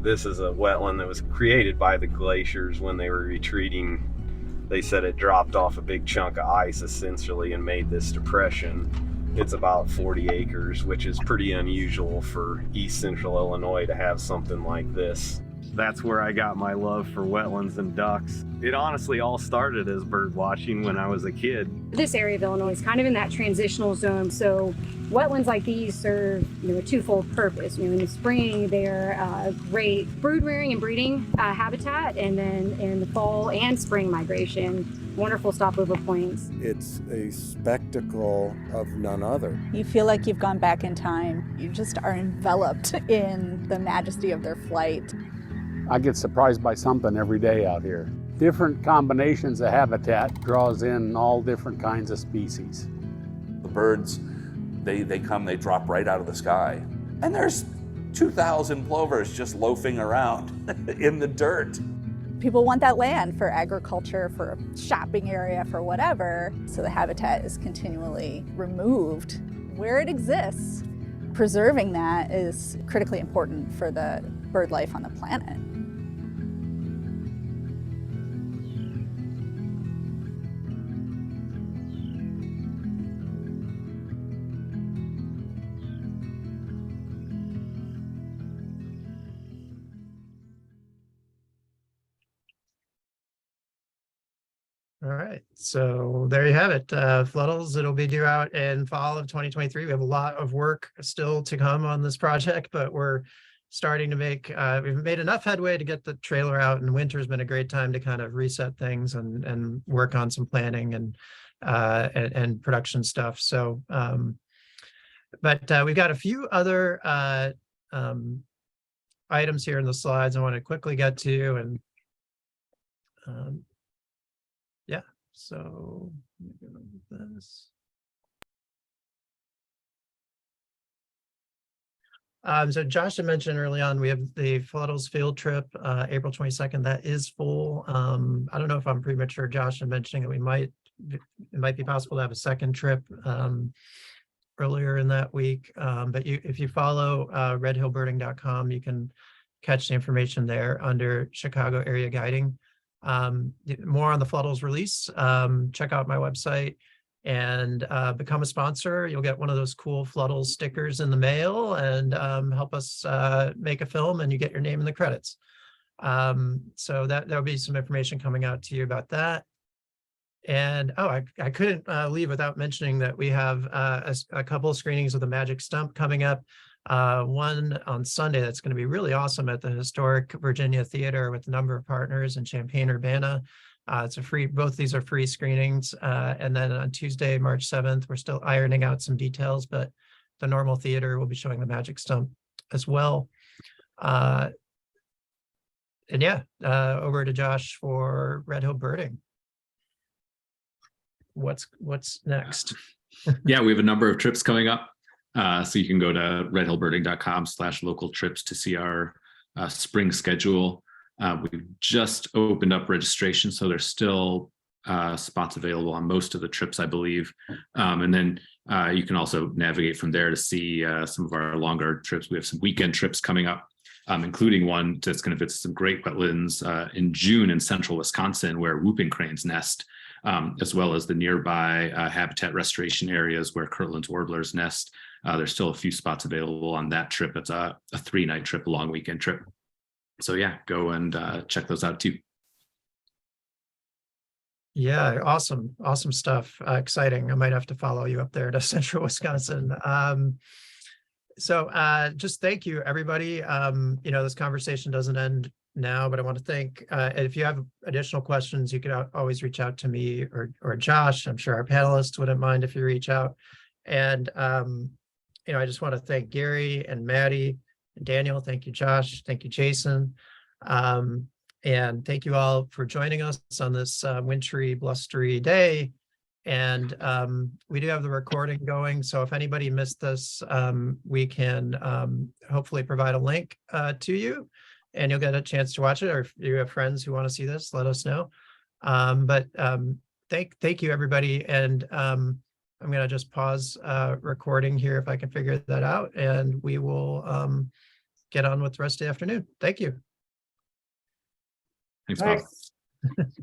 This is a wetland that was created by the glaciers when they were retreating. They said it dropped off a big chunk of ice essentially and made this depression. It's about 40 acres, which is pretty unusual for East Central Illinois to have something like this. That's where I got my love for wetlands and ducks. It honestly all started as bird watching when I was a kid. This area of Illinois is kind of in that transitional zone, so wetlands like these serve a twofold purpose. In the spring, they're a great brood rearing and breeding habitat, and then in the fall and spring migration, wonderful stopover points. It's a spectacle of none other. You feel like you've gone back in time. You just are enveloped in the majesty of their flight. I get surprised by something every day out here. Different combinations of habitat draws in all different kinds of species. The birds, they come, they drop right out of the sky. And there's 2,000 plovers just loafing around in the dirt. People want that land for agriculture, for a shopping area, for whatever. So the habitat is continually removed where it exists. Preserving that is critically important for the bird life on the planet. All right, so there you have it. Fluddles, it'll be due out in fall of 2023. We have a lot of work still to come on this project, but we're starting to make, we've made enough headway to get the trailer out, and winter's been a great time to kind of reset things and work on some planning and production stuff. So, but we've got a few other items here in the slides I want to quickly get to, and yeah, so let me go with this. So Josh had mentioned early on, we have the Fluddles field trip, April 22nd. That is full. I don't know if I'm premature, Josh, in mentioning that it might be possible to have a second trip earlier in that week. But if you follow redhillbirding.com, you can catch the information there under Chicago area guiding. More on the Fluddles release. Check out my website and become a sponsor. You'll get one of those cool Fluddles stickers in the mail and help us make a film, and you get your name in the credits. So there'll be some information coming out to you about that. And I couldn't leave without mentioning that we have a couple of screenings of the Magic Stump coming up. One on Sunday that's going to be really awesome at the historic Virginia Theater with a number of partners in Champaign-Urbana. It's a free, both these are free screenings. And then on Tuesday, March 7th, we're still ironing out some details, but the normal theater will be showing the Magic Stump as well. And yeah, over to Josh for Red Hill Birding. What's next? Yeah, we have a number of trips coming up. So you can go to redhillbirding.com/local trips to see our spring schedule. We've just opened up registration, so there's still spots available on most of the trips, I believe. And then you can also navigate from there to see some of our longer trips. We have some weekend trips coming up, including one that's going to visit some great wetlands in June in central Wisconsin, where whooping cranes nest, as well as the nearby habitat restoration areas where Kirtland's warblers nest. There's still a few spots available on that trip. It's a 3-night trip, a long weekend trip. So yeah, go and check those out too. Yeah, awesome stuff. Exciting. I might have to follow you up there to central Wisconsin. So just thank you, everybody. This conversation doesn't end now, but I want to thank, if you have additional questions, you can always reach out to me or Josh. I'm sure our panelists wouldn't mind if you reach out. And, I just want to thank Gary and Maddie and Daniel. Thank you, Josh. Thank you, Jason. And thank you all for joining us on this wintry, blustery day. And we do have the recording going. So if anybody missed this, we can hopefully provide a link to you, and you'll get a chance to watch it. Or if you have friends who want to see this, let us know. But thank you, everybody. And I'm going to just pause recording here if I can figure that out, and we will get on with the rest of the afternoon. Thank you. Thanks, Bob. Thanks.